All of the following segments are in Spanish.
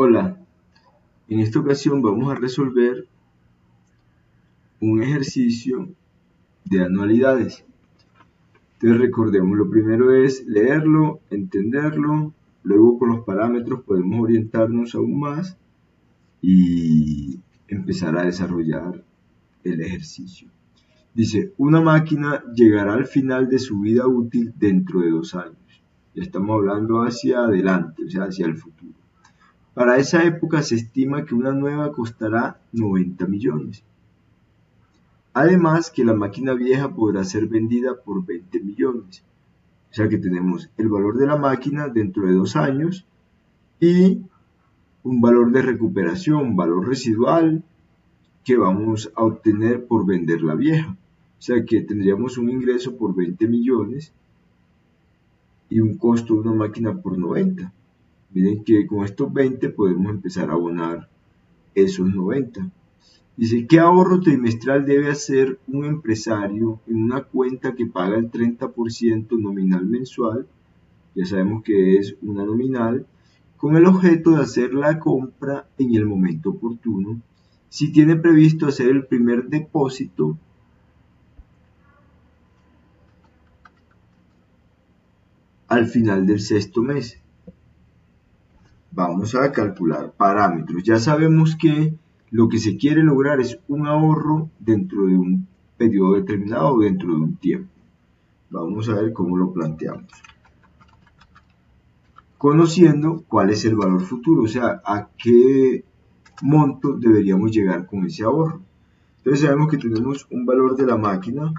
Hola, en esta ocasión vamos a resolver un ejercicio de anualidades. Entonces recordemos, lo primero es leerlo, entenderlo, luego con los parámetros podemos orientarnos aún más y empezar a desarrollar el ejercicio. Dice, una máquina llegará al final de su vida útil dentro de 2 años. Ya estamos hablando hacia adelante, o sea, hacia el futuro. Para esa época se estima que una nueva costará 90 millones. Además que la máquina vieja podrá ser vendida por 20 millones. O sea que tenemos el valor de la máquina dentro de 2 años y un valor de recuperación, valor residual que vamos a obtener por vender la vieja. O sea que tendríamos un ingreso por 20 millones y un costo de una máquina por 90. Miren que con estos 20 podemos empezar a abonar esos 90. Dice, ¿qué ahorro trimestral debe hacer un empresario en una cuenta que paga el 30% nominal mensual? Ya sabemos que es una nominal, con el objeto de hacer la compra en el momento oportuno, si tiene previsto hacer el primer depósito al final del 6º mes. Vamos a calcular parámetros. Ya sabemos que lo que se quiere lograr es un ahorro dentro de un periodo determinado o dentro de un tiempo. Vamos a ver cómo lo planteamos. Conociendo cuál es el valor futuro, o sea, a qué monto deberíamos llegar con ese ahorro. Entonces sabemos que tenemos un valor de la máquina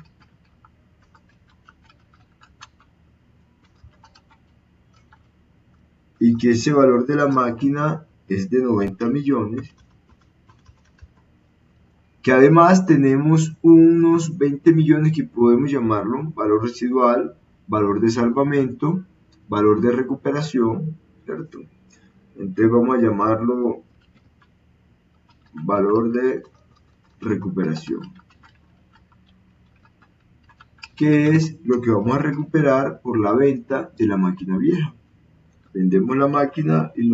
y que ese valor de la máquina es de 90 millones, que además tenemos unos 20 millones que podemos llamarlo valor residual, valor de salvamento, valor de recuperación, ¿cierto? Entonces vamos a llamarlo valor de recuperación, que es lo que vamos a recuperar por la venta de la máquina vieja. Vendemos la máquina y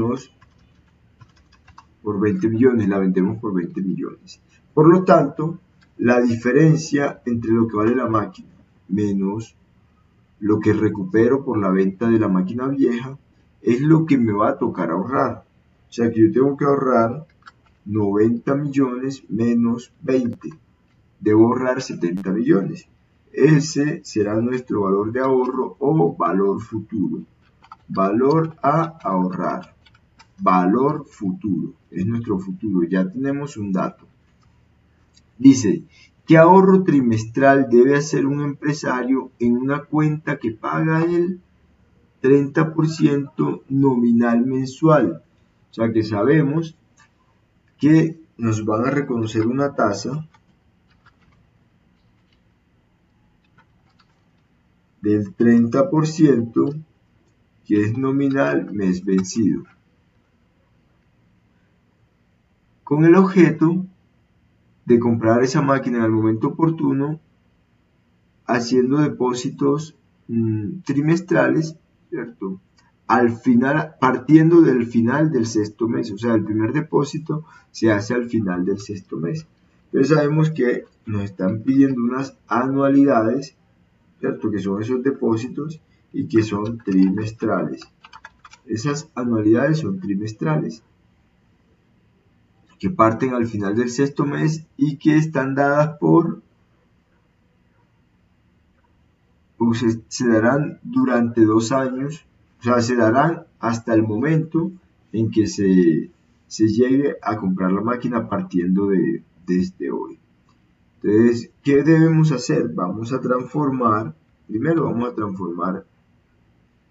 por 20 millones, la vendemos por 20 millones. Por lo tanto, la diferencia entre lo que vale la máquina menos lo que recupero por la venta de la máquina vieja es lo que me va a tocar ahorrar. O sea que yo tengo que ahorrar 90 millones menos 20. Debo ahorrar 70 millones. Ese será nuestro valor de ahorro o valor futuro. Valor a ahorrar. Valor futuro. Es nuestro futuro. Ya tenemos un dato. Dice, ¿qué ahorro trimestral debe hacer un empresario en una cuenta que paga el 30% nominal mensual? O sea que sabemos que nos van a reconocer una tasa del 30% que es nominal mes vencido, con el objeto de comprar esa máquina en el momento oportuno, haciendo depósitos trimestrales, ¿cierto? Al final, partiendo del final del 6º mes, o sea, el primer depósito se hace al final del 6º mes. Entonces sabemos que nos están pidiendo unas anualidades, ¿cierto? Que son esos depósitos y que son trimestrales. Esas anualidades son trimestrales, que parten al final del 6º mes y que están dadas se darán durante 2 años, o sea, se darán hasta el momento en que se llegue a comprar la máquina partiendo desde hoy. Entonces, ¿qué debemos hacer? Primero vamos a transformar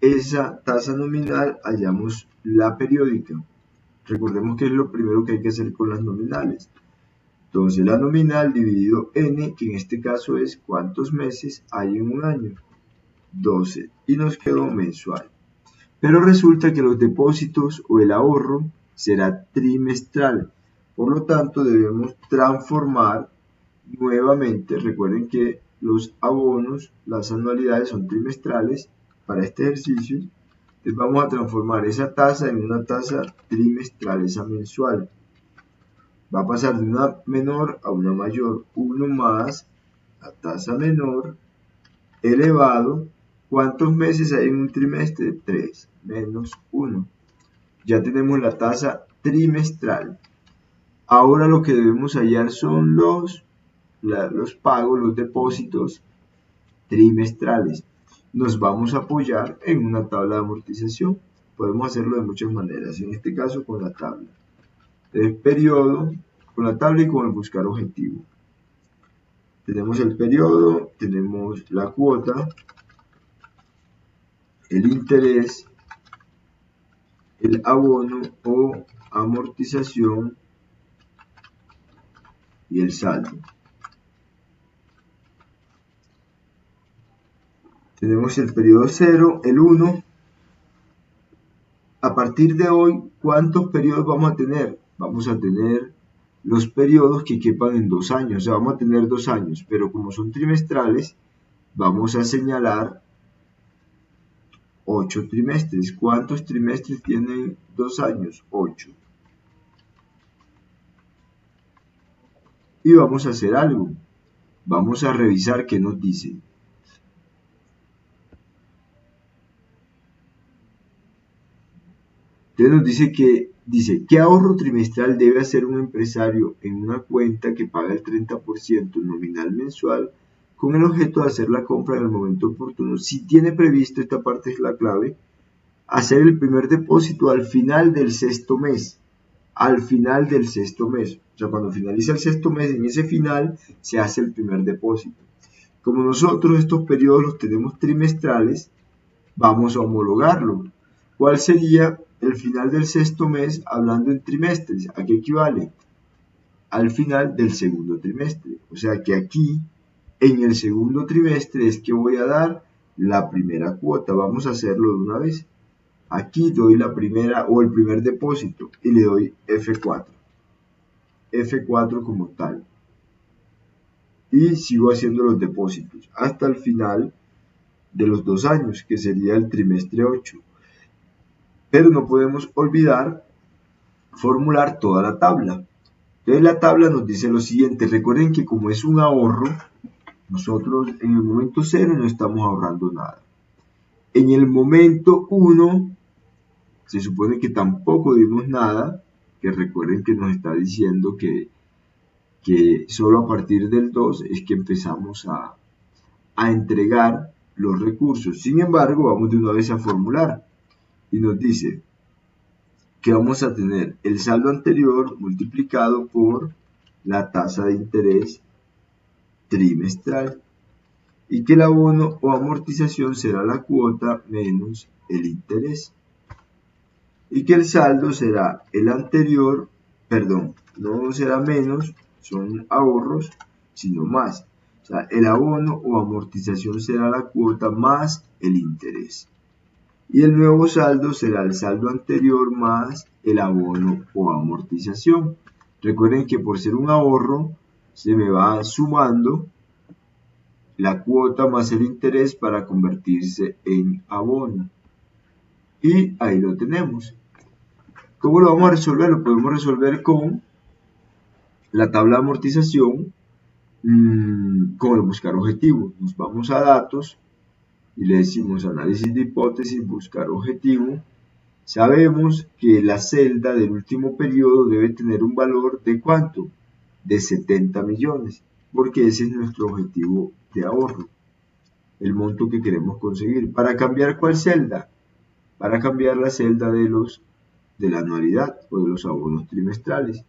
esa tasa nominal, hallamos la periódica. Recordemos que es lo primero que hay que hacer con las nominales. Entonces la nominal dividido n, que en este caso es cuántos meses hay en un año, 12, y nos quedó mensual. Pero resulta que los depósitos o el ahorro será trimestral. Por lo tanto debemos transformar nuevamente. Recuerden que los abonos, las anualidades son trimestrales para este ejercicio. Entonces vamos a transformar esa tasa en una tasa trimestral, esa mensual. Va a pasar de una menor a una mayor. 1 más la tasa menor elevado. ¿Cuántos meses hay en un trimestre? 3 menos 1. Ya tenemos la tasa trimestral. Ahora lo que debemos hallar son los pagos, los depósitos trimestrales. Nos vamos a apoyar en una tabla de amortización. Podemos hacerlo de muchas maneras, en este caso con la tabla. El periodo, con la tabla y con el buscar objetivo. Tenemos el periodo, tenemos la cuota, el interés, el abono o amortización y el saldo. Tenemos el periodo 0, el 1. A partir de hoy, ¿cuántos periodos vamos a tener? Vamos a tener los periodos que quepan en 2 años. O sea, vamos a tener 2 años, pero como son trimestrales, vamos a señalar 8 trimestres. ¿Cuántos trimestres tienen 2 años? 8. Y vamos a hacer algo. Vamos a revisar qué nos dice. Entonces nos dice, ¿qué ahorro trimestral debe hacer un empresario en una cuenta que paga el 30% nominal mensual con el objeto de hacer la compra en el momento oportuno? Si tiene previsto, esta parte es la clave, hacer el primer depósito al final del sexto mes. Al final del sexto mes. O sea, cuando finaliza el sexto mes, en ese final se hace el primer depósito. Como nosotros estos periodos los tenemos trimestrales, vamos a homologarlo. ¿Cuál sería el final del sexto mes hablando en trimestres? ¿A qué equivale? Al final del segundo trimestre. O sea que aquí, en el segundo trimestre, es que voy a dar la primera cuota. Vamos a hacerlo de una vez. Aquí doy la primera o el primer depósito y le doy F4. F4 como tal. Y sigo haciendo los depósitos hasta el final de los 2 años, que sería el trimestre 8. Pero no podemos olvidar formular toda la tabla. Entonces la tabla nos dice lo siguiente. Recuerden que como es un ahorro, nosotros en el momento 0 no estamos ahorrando nada. En el momento 1 se supone que tampoco dimos nada, que recuerden que nos está diciendo que solo a partir del 2 es que empezamos a entregar los recursos. Sin embargo, vamos de una vez a formular y nos dice que vamos a tener el saldo anterior multiplicado por la tasa de interés trimestral y que el abono o amortización será la cuota menos el interés y que el saldo será el anterior, perdón, no será menos, son ahorros, sino más. O sea, el abono o amortización será la cuota más el interés. Y el nuevo saldo será el saldo anterior más el abono o amortización. Recuerden que por ser un ahorro, se me va sumando la cuota más el interés para convertirse en abono. Y ahí lo tenemos. ¿Cómo lo vamos a resolver? Lo podemos resolver con la tabla de amortización, con el buscar objetivo. Nos vamos a datos y le decimos análisis de hipótesis, buscar objetivo. Sabemos que la celda del último periodo debe tener un valor de ¿cuánto? De 70 millones, porque ese es nuestro objetivo de ahorro, el monto que queremos conseguir. ¿Para cambiar cuál celda? Para cambiar la celda de la anualidad o de los abonos trimestrales.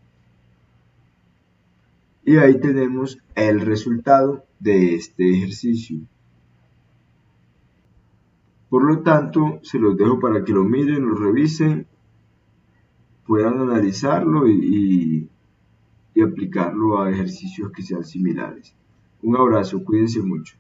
Y ahí tenemos el resultado de este ejercicio. Por lo tanto, se los dejo para que lo miren, lo revisen, puedan analizarlo y aplicarlo a ejercicios que sean similares. Un abrazo, cuídense mucho.